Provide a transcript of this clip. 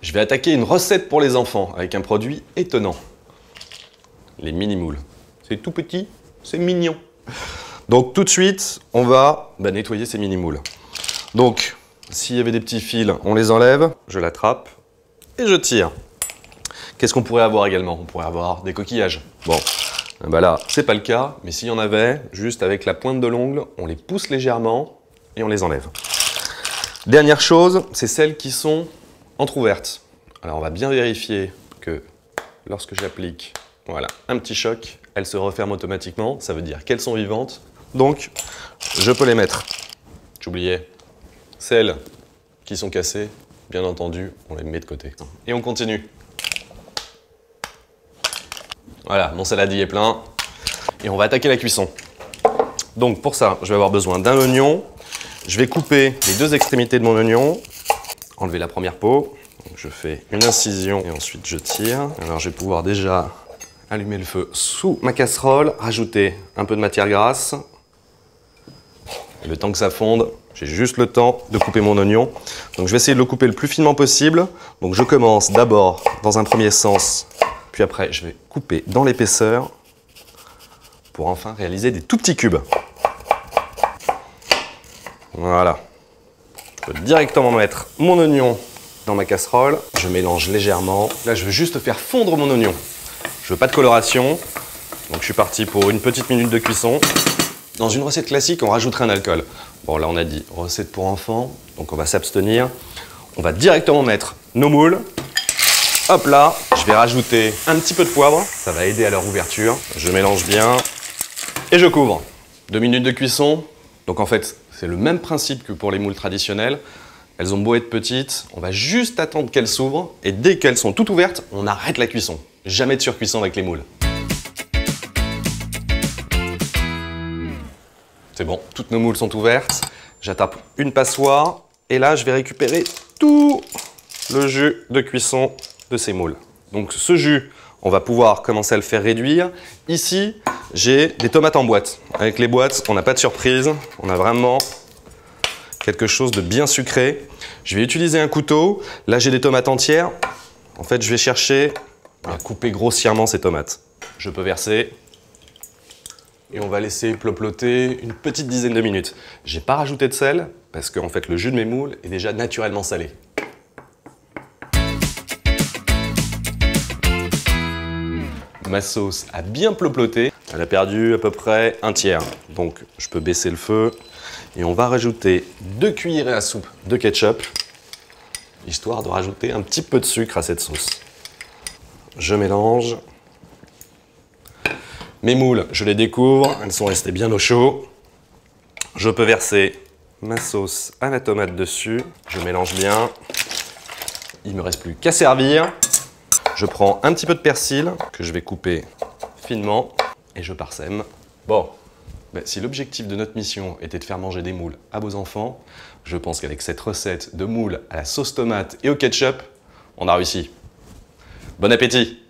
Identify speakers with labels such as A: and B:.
A: Je vais attaquer une recette pour les enfants avec un produit étonnant. Les mini-moules. C'est tout petit, c'est mignon. Donc tout de suite, on va nettoyer ces mini-moules. Donc, s'il y avait des petits fils, on les enlève, je l'attrape et je tire. Qu'est-ce qu'on pourrait avoir également? On pourrait avoir des coquillages. Bon, ben là, c'est pas le cas, mais s'il y en avait, juste avec la pointe de l'ongle, on les pousse légèrement et on les enlève. Dernière chose, c'est celles qui sont entrouvertes. Alors on va bien vérifier que lorsque j'applique, voilà, un petit choc, elles se referment automatiquement, ça veut dire qu'elles sont vivantes. Donc, je peux les mettre. J'oubliais, celles qui sont cassées, bien entendu, on les met de côté. Et on continue. Voilà, mon saladier est plein. Et on va attaquer la cuisson. Donc pour ça, je vais avoir besoin d'un oignon. Je vais couper les deux extrémités de mon oignon, enlever la première peau. Donc je fais une incision et ensuite je tire. Alors je vais pouvoir déjà allumer le feu sous ma casserole, rajouter un peu de matière grasse. Et le temps que ça fonde, j'ai juste le temps de couper mon oignon. Donc je vais essayer de le couper le plus finement possible. Donc je commence d'abord dans un premier sens, puis après je vais couper dans l'épaisseur pour enfin réaliser des tout petits cubes. Voilà. Je peux directement mettre mon oignon dans ma casserole. Je mélange légèrement. Là, je veux juste faire fondre mon oignon. Je veux pas de coloration. Donc, je suis parti pour une petite minute de cuisson. Dans une recette classique, on rajouterait un alcool. Bon, là, on a dit recette pour enfants. Donc, on va s'abstenir. On va directement mettre nos moules. Hop là. Je vais rajouter un petit peu de poivre. Ça va aider à leur ouverture. Je mélange bien. Et je couvre. 2 minutes de cuisson. Donc, en fait, c'est le même principe que pour les moules traditionnelles. Elles ont beau être petites, on va juste attendre qu'elles s'ouvrent et dès qu'elles sont toutes ouvertes, on arrête la cuisson. Jamais de surcuisson avec les moules. C'est bon, toutes nos moules sont ouvertes. J'attape une passoire et là, je vais récupérer tout le jus de cuisson de ces moules. Donc ce jus, on va pouvoir commencer à le faire réduire. Ici, j'ai des tomates en boîte. Avec les boîtes, on n'a pas de surprise. On a vraiment quelque chose de bien sucré. Je vais utiliser un couteau. Là, j'ai des tomates entières. En fait, je vais chercher à couper grossièrement ces tomates. Je peux verser. Et on va laisser ploploter une petite dizaine de minutes. J'ai pas rajouté de sel parce qu'en fait, le jus de mes moules est déjà naturellement salé. Ma sauce a bien ploploté. Elle a perdu à peu près un tiers. Donc, je peux baisser le feu. Et on va rajouter 2 cuillerées à soupe de ketchup, histoire de rajouter un petit peu de sucre à cette sauce. Je mélange. Mes moules, je les découvre. Elles sont restées bien au chaud. Je peux verser ma sauce à la tomate dessus. Je mélange bien. Il ne me reste plus qu'à servir. Je prends un petit peu de persil que je vais couper finement et je parsème. Bon, si l'objectif de notre mission était de faire manger des moules à vos enfants, je pense qu'avec cette recette de moules à la sauce tomate et au ketchup, on a réussi. Bon appétit!